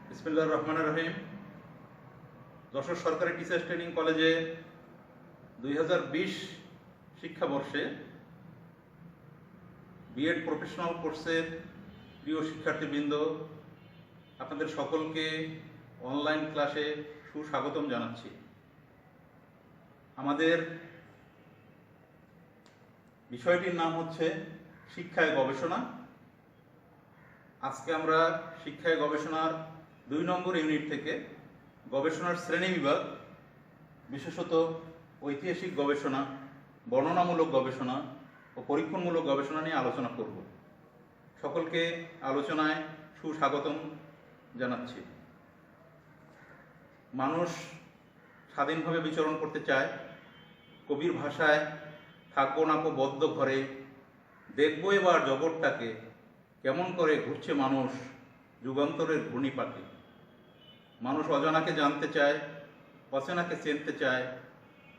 বিসমিল্লাহির রহমানির রহিম। যশোর সরকারি টিচার্স ট্রেনিং কলেজে 2020 শিক্ষাবর্ষে বিএড প্রফেশনাল কোর্সের প্রিয় শিক্ষার্থীবৃন্দ, আপনাদের সকলকে অনলাইন ক্লাসে সুস্বাগতম জানাচ্ছি। আমাদের বিষয়টির নাম হচ্ছে শিক্ষায় গবেষণা। আজকে আমরা শিক্ষায় গবেষণার 2 নম্বর ইউনিট থেকে গবেষণার শ্রেণী বিভাগ, বিশেষত ঐতিহাসিক গবেষণা, বর্ণনামূলক গবেষণা ও পরীক্ষণমূলক গবেষণা নিয়ে আলোচনা করব। সকলকে আলোচনায় সুস্বাগতম জানাচ্ছি। মানুষ স্বাধীনভাবে বিচরণ করতে চায়। কবির ভাষায়, থাকবো নাকো বদ্ধ ঘরে, দেখবো এবার জগৎটাকে, কেমন করে ঘুরছে মানুষ যুগান্তরের ঘূর্ণিপাকে। মানুষ অজানাকে জানতে চায়, অচেনাকে চিনতে চায়,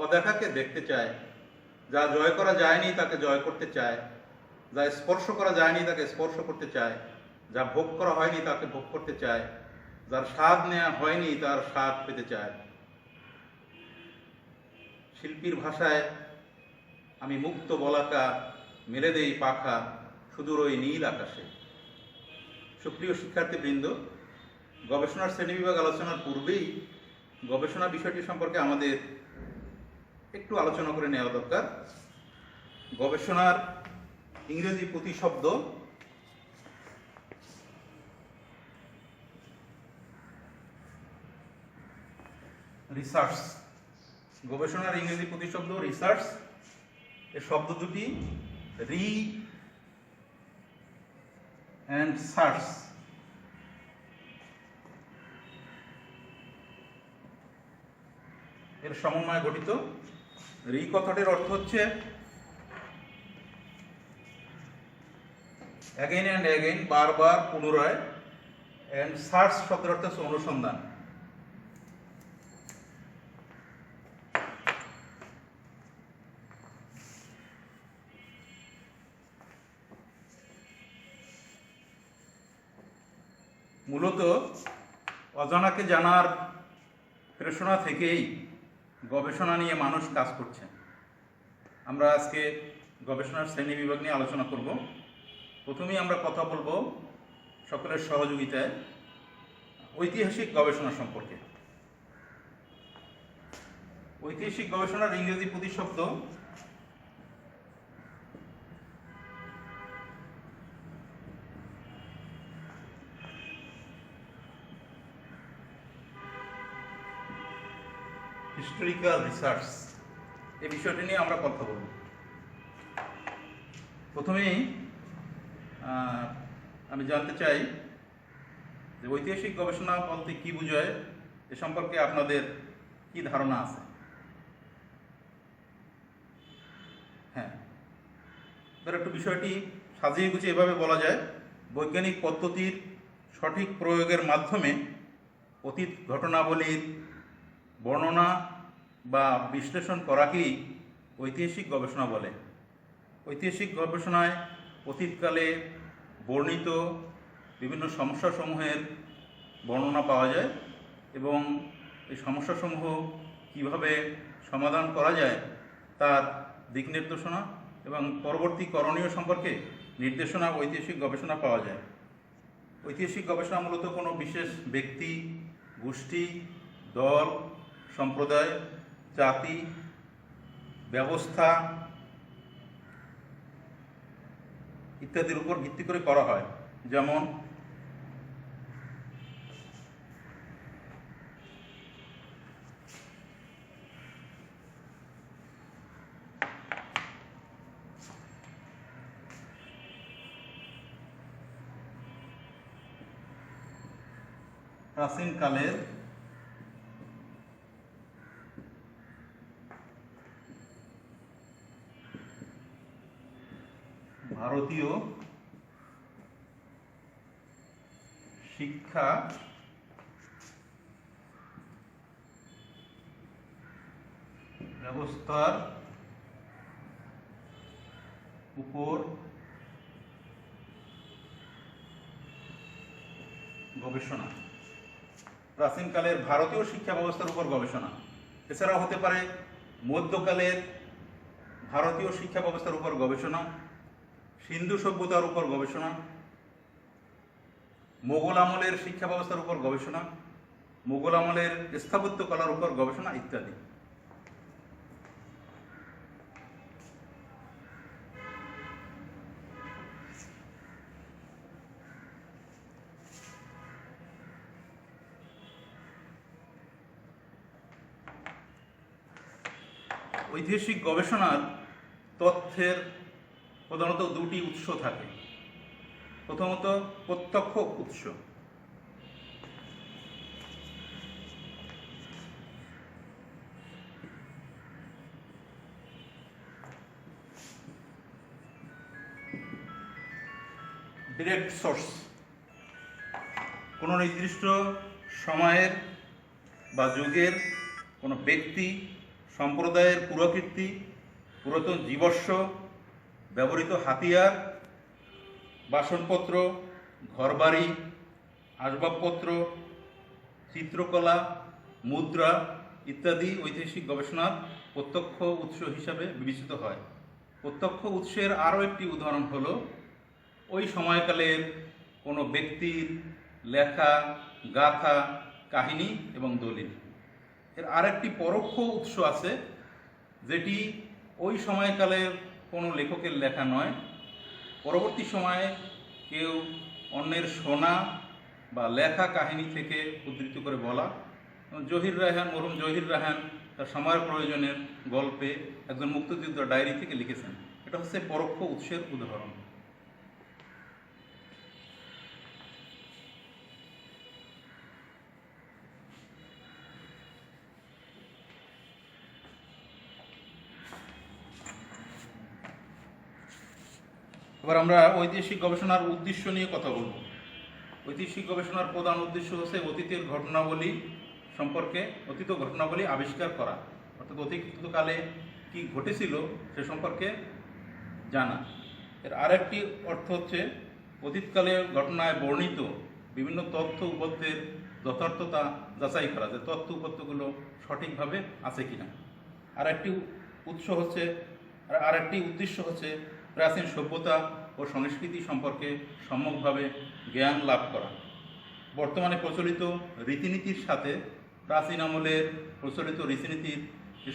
অদেখাকে দেখতে চায়। যা জয় করা যায়নি তাকে জয় করতে চায়, যা স্পর্শ করা যায়নি তাকে স্পর্শ করতে চায়, যা ভোগ করা হয়নি তাকে ভোগ করতে চায়, যার স্বাদ নেওয়া হয়নি তার স্বাদ পেতে চায়। শিল্পীর ভাষায়, আমি মুক্ত বলাকা, মেলে দেই পাখা সুদূর ওই নীল আকাশে। সুপ্রিয় শিক্ষার্থীবৃন্দ, গবেষণার শ্রেণীবিভাগ আলোচনার পূর্বেই গবেষণা বিষয়টি সম্পর্কে আমাদের একটু আলোচনা করে নেওয়া দরকার। গবেষণার ইংরেজি প্রতিশব্দ রিসার্চ। গবেষণার ইংরেজি প্রতিশব্দ রিসার্চ। এর শব্দ দুটি রি অ্যান্ড সার্চ। এর সমন্বয়ে গঠিত। রি কথাটির অর্থ হচ্ছে অ্যাগেইন অ্যান্ড অ্যাগেইন, বারবার, পুনরায়। অ্যান্ড সার্চ শব্দের অর্থ হচ্ছে অনুসন্ধান। মূলত অজানাকে জানার প্রেরণা থেকেই গবেষণা নিয়ে মানুষ কাজ করছে। আমরা আজকে গবেষণার শ্রেণী বিভাগ নিয়ে আলোচনা করব। প্রথমেই আমরা কথা বলবো সকলের সহযোগিতায় ঐতিহাসিক গবেষণা সম্পর্কে। ঐতিহাসিক গবেষণার ইংরেজি প্রতিশব্দ হিস্টোরিক্যাল রিসার্চ। এই বিষয়টি নিয়ে আমরা কথা বলব। প্রথমেই আমি জানতে চাই যে ঐতিহাসিক গবেষণা বলতে কি বোঝায়, এ সম্পর্কে আপনাদের কি ধারণা আছে? হ্যাঁ, এবার একটু বিষয়টি সাজিয়ে গুছিয়ে এভাবে বলা যায়, বৈজ্ঞানিক পদ্ধতির সঠিক প্রয়োগের মাধ্যমে অতীত ঘটনাবলীর বর্ণনা বা বিশ্লেষণ করাকেই ঐতিহাসিক গবেষণা বলে। ঐতিহাসিক গবেষণায় অতীতকালে বর্ণিত বিভিন্ন সমস্যাসমূহের বর্ণনা পাওয়া যায় এবং এই সমস্যাসমূহ কীভাবে সমাধান করা যায় তার দিক নির্দেশনা এবং পরবর্তী করণীয় সম্পর্কে নির্দেশনা ঐতিহাসিক গবেষণা পাওয়া যায়। ঐতিহাসিক গবেষণা মূলত কোনো বিশেষ ব্যক্তি, গোষ্ঠী, দল, সম্প্রদায়, জাতি, ব্যবস্থা ইত্যাদির উপর ভিত্তি করে করা হয়। যেমন প্রাচীনকালের ভারতীয় শিক্ষা ব্যবস্থার উপর গবেষণা। প্রাচীনকালের ভারতীয় শিক্ষা ব্যবস্থার উপর গবেষণা। এছাড়াও হতে পারে মধ্যকালের ভারতীয় শিক্ষা ব্যবস্থার উপর গবেষণা, সিন্ধু সভ্যতার উপর গবেষণা, মোগল আমলের শিক্ষা ব্যবস্থার উপর গবেষণা, মোগল আমলের স্থাপত্য কলার উপর গবেষণা ইত্যাদি। ঐতিহাসিক গবেষণার তথ্যের প্রধানত দুটি উৎস থাকে। প্রথমত প্রত্যক্ষ উৎস। Direct source. কোনো নির্দিষ্ট সময়ের বা যুগের কোনো ব্যক্তি, সম্প্রদায়ের পুরাকীর্তি, পুরাতন জীবস্ব, ব্যবহৃত হাতিয়ার, বাসনপত্র, ঘরবাড়ি, আসবাবপত্র, চিত্রকলা, মুদ্রা ইত্যাদি ঐতিহাসিক গবেষণার প্রত্যক্ষ উৎস হিসাবে বিবেচিত হয়। প্রত্যক্ষ উৎসের আরও একটি উদাহরণ হলো ওই সময়কালের কোনো ব্যক্তির লেখা, গাথা, কাহিনী এবং দলিল। এর আরেকটি পরোক্ষ উৎস আছে, যেটি ওই সময়কালের কোনো লেখকের লেখা নয়, পরবর্তী সময়ে কেউ অন্যের শোনা বা লেখা কাহিনী থেকে উদ্ধৃত করে বলা। জহির রায়হান, মরহুম জহির রায়হান তার সময়ের প্রয়োজনের গল্পে একজন মুক্তিযুদ্ধ ডায়েরি থেকে লিখেছেন। এটা হচ্ছে পরোক্ষ উৎসের উদাহরণ। এবার আমরা ঐতিহাসিক গবেষণার উদ্দেশ্য নিয়ে কথা বলব। ঐতিহাসিক গবেষণার প্রধান উদ্দেশ্য হচ্ছে অতীতের ঘটনাবলী সম্পর্কে, অতীত ঘটনাবলী আবিষ্কার করা, অর্থাৎ অতীতকালে কি ঘটেছিল সে সম্পর্কে জানা। এর আরেকটি অর্থ হচ্ছে অতীতকালের ঘটনায় বর্ণিত বিভিন্ন তথ্য উপাত্তের যথার্থতা যাচাই করা, যে তথ্য উপাত্তগুলো সঠিকভাবে আছে কিনা। আরেকটি উদ্দেশ্য হচ্ছে প্রাচীন সভ্যতা ও সংস্কৃতি সম্পর্কে সম্যকভাবে জ্ঞান লাভ করা। বর্তমানে প্রচলিত রীতিনীতির সাথে প্রাচীন আমলের প্রচলিত রীতিনীতির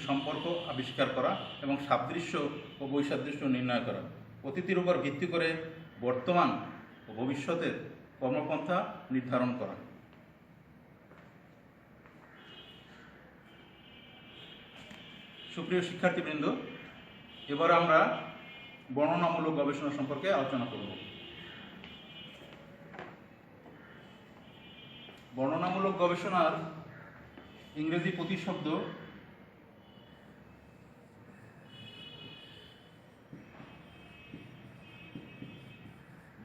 সম্পর্ক আবিষ্কার করা এবং সাদৃশ্য ও বৈসাদৃশ্য নির্ণয় করা। অতীতের উপর ভিত্তি করে বর্তমান ও ভবিষ্যতের কর্মপন্থা নির্ধারণ করা। সুপ্রিয় শিক্ষার্থীবৃন্দ, এবার আমরা বর্ণনামূলক গবেষণা সম্পর্কে আলোচনা করব। বর্ণনামূলক গবেষণার ইংরেজি প্রতিশব্দ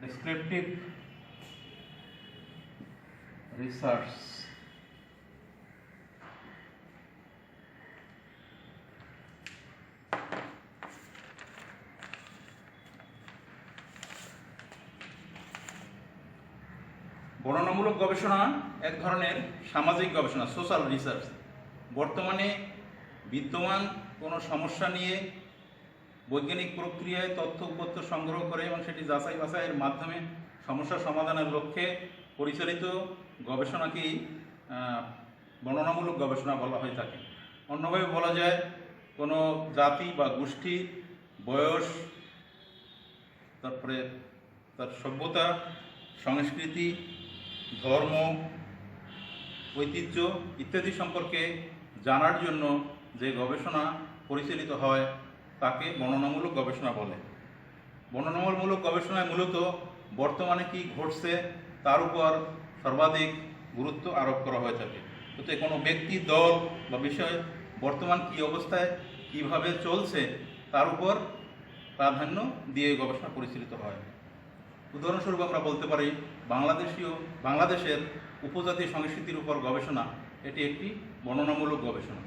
ডেসক্রিপটিভ রিসার্চ। বর্ণনামূলক গবেষণা এক ধরনের সামাজিক গবেষণা, সোশ্যাল রিসার্চ। বর্তমানে বিদ্যমান কোনো সমস্যা নিয়ে বৈজ্ঞানিক প্রক্রিয়ায় তথ্য উপাত্ত সংগ্রহ করে এবং সেটি যাচাই বাছাইয়ের মাধ্যমে সমস্যা সমাধানের লক্ষ্যে পরিচালিত গবেষণাকেই বর্ণনামূলক গবেষণা বলা হয়ে থাকে। অন্যভাবে বলা যায়, কোনো জাতি বা গোষ্ঠী, বয়স, তারপরে তার সভ্যতা, সংস্কৃতি, ধর্ম, ঐতিহ্য ইত্যাদি সম্পর্কে জানার জন্য যে গবেষণা পরিচালিত হয় তাকে বর্ণনামূলক গবেষণা বলে। বর্ণনামূলক গবেষণায় মূলত বর্তমানে কি ঘটছে তার উপর সর্বাধিক গুরুত্ব আরোপ করা হয়ে থাকে। অর্থাৎ কোনো ব্যক্তি, দল বা বিষয় বর্তমান কি অবস্থায় কিভাবে চলছে তার উপর প্রাধান্য দিয়ে গবেষণা পরিচালিত হয়। উদাহরণস্বরূপ আমরা বলতে পারি বাংলাদেশের উপজাতি সংস্কৃতির উপর গবেষণা, এটি একটি বর্ণনামূলক গবেষণা।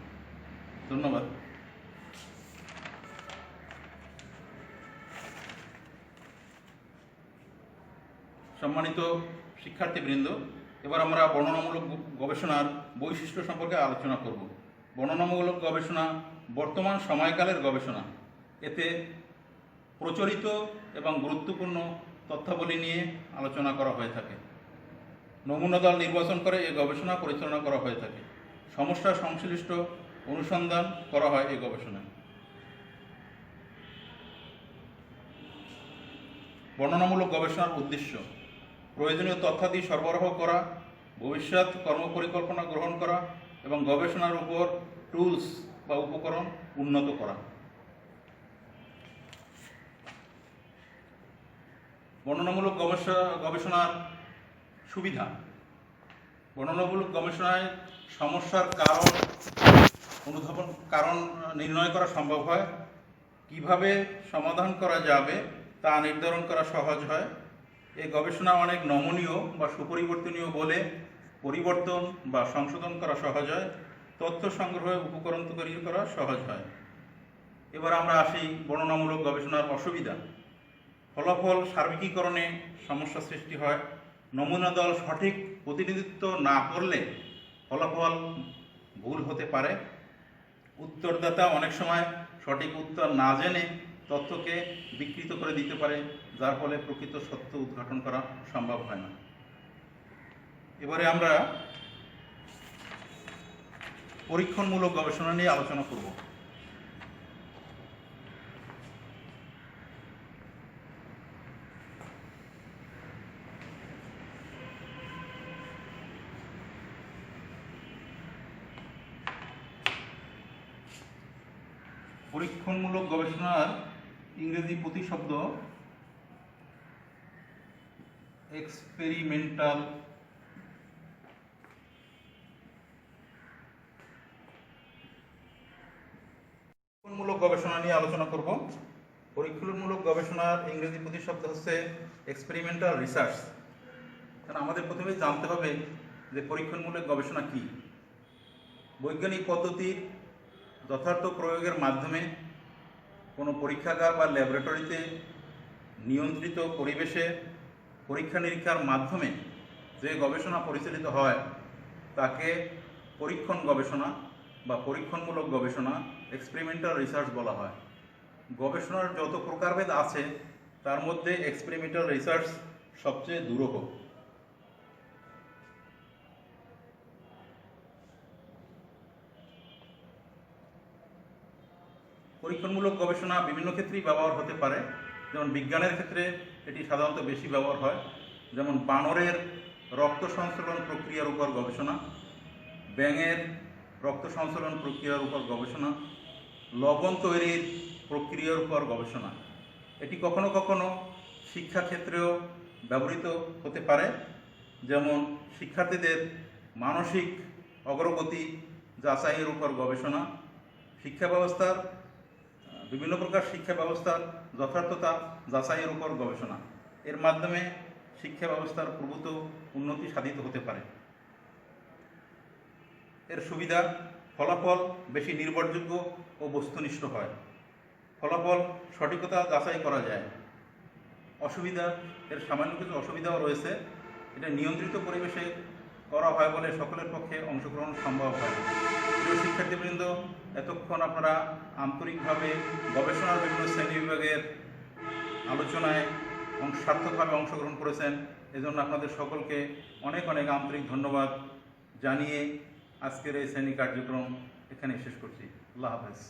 ধন্যবাদ। সম্মানিত শিক্ষার্থীবৃন্দ, এবার আমরা বর্ণনামূলক গবেষণার বৈশিষ্ট্য সম্পর্কে আলোচনা করব। বর্ণনামূলক গবেষণা বর্তমান সময়কালের গবেষণা। এতে প্রচলিত এবং গুরুত্বপূর্ণ তথ্যাবলী নিয়ে আলোচনা করা হয়ে থাকে। নমুনা দল নির্বাচন করে এই গবেষণা পরিচালনা করা হয়ে থাকে। সমস্যা সংশ্লিষ্ট অনুসন্ধান করা হয় এই গবেষণায়। বর্ণনামূলক গবেষণার উদ্দেশ্য: প্রয়োজনীয় তথ্যাদি সরবরাহ করা, ভবিষ্যৎ কর্মপরিকল্পনা গ্রহণ করা এবং গবেষণার উপর টুলস বা উপকরণ উন্নত করা। বর্ণনামূলক গবেষণার সুবিধা: বর্ণনামূলক গবেষণায় সমস্যার কারণ নির্ণয় করা সম্ভব হয়, কিভাবে সমাধান করা যাবে তা নির্ধারণ করা সহজ হয়। এই গবেষণা অনেক নমনীয় বা সুপরিবর্তনীয় বলে পরিবর্তন বা সংশোধন করা সহজ হয়। তথ্য সংগ্রহে উপকরণ তৈরি করা সহজ হয়। এবার আমরা আসি বর্ণনামূলক গবেষণার অসুবিধা। ফলাফল সার্বিকীকরণে সমস্যা সৃষ্টি হয়। নমুনা দল সঠিক প্রতিনিধিত্ব না করলে ফলাফল ভুল হতে পারে। উত্তরদাতা অনেক সময় সঠিক উত্তর না জেনে তথ্যকে বিকৃত করে দিতে পারে, যার ফলে প্রকৃত সত্য উদ্ঘাটন করা সম্ভব হয় না। এবারে আমরা পরীক্ষণমূলক গবেষণা নিয়ে আলোচনা করব। পরীক্ষণমূলক গবেষণার ইংরেজি প্রতিশব্দ এক্সপেরিমেন্টাল। পরীক্ষণমূলক গবেষণা নিয়ে আলোচনা করব। পরীক্ষণমূলক গবেষণার ইংরেজি প্রতিশব্দ হচ্ছে এক্সপেরিমেন্টাল রিসার্চ। কারণ আমাদের প্রথমে জানতে হবে যে পরীক্ষণমূলক গবেষণা কি। বৈজ্ঞানিক পদ্ধতির যথার্থ প্রয়োগের মাধ্যমে কোনো পরীক্ষাগার বা ল্যাবরেটরিতে নিয়ন্ত্রিত পরিবেশে পরীক্ষা নিরীক্ষার মাধ্যমে যে গবেষণা পরিচালিত হয় তাকে পরীক্ষণ গবেষণা বা পরীক্ষণমূলক গবেষণা, এক্সপেরিমেন্টাল রিসার্চ বলা হয়। গবেষণার যত প্রকারভেদ আছে তার মধ্যে এক্সপেরিমেন্টাল রিসার্চ সবচেয়ে দুরূহ। পরীক্ষণমূলক গবেষণা বিভিন্ন ক্ষেত্রেই ব্যবহার হতে পারে। যেমন বিজ্ঞানের ক্ষেত্রে এটি সাধারণত বেশি ব্যবহার হয়। যেমন বানরের রক্ত সংশ্লেষণ প্রক্রিয়ার উপর গবেষণা, ব্যাঙের রক্ত সংশ্লেষণ প্রক্রিয়ার উপর গবেষণা, লবণ তৈরির প্রক্রিয়ার উপর গবেষণা। এটি কখনো কখনো শিক্ষাক্ষেত্রেও ব্যবহৃত হতে পারে। যেমন শিক্ষার্থীদের মানসিক অগ্রগতি যাচাইয়ের উপর গবেষণা, শিক্ষা ব্যবস্থার বিভিন্ন প্রকার শিক্ষা ব্যবস্থার যথার্থতা যাচাইয়ের উপর গবেষণা। এর মাধ্যমে শিক্ষা ব্যবস্থার প্রভূত উন্নতি সাধিত হতে পারে। এর সুবিধা: ফলাফল বেশি নির্ভরযোগ্য ও বস্তুনিষ্ঠ হয়। ফলাফল সঠিকতা যাচাই করা যায়। অসুবিধা: এর সামান্য কিছু অসুবিধাও রয়েছে। এটা নিয়ন্ত্রিত পরিবেশে করা হয় বলে সকলের পক্ষে অংশগ্রহণ সম্ভব হয় না। প্রিয় শিক্ষার্থীবৃন্দ, এতক্ষণ আপনারা আন্তরিকভাবে গবেষণার বিভিন্ন শ্রেণী বিভাগের আলোচনায় সার্থকভাবে অংশগ্রহণ করেছেন। এজন্য আপনাদের সকলকে অনেক অনেক আন্তরিক ধন্যবাদ জানিয়ে আজকের এই শ্রেণী কার্যক্রম এখানে শেষ করছি। আল্লাহ হাফেজ।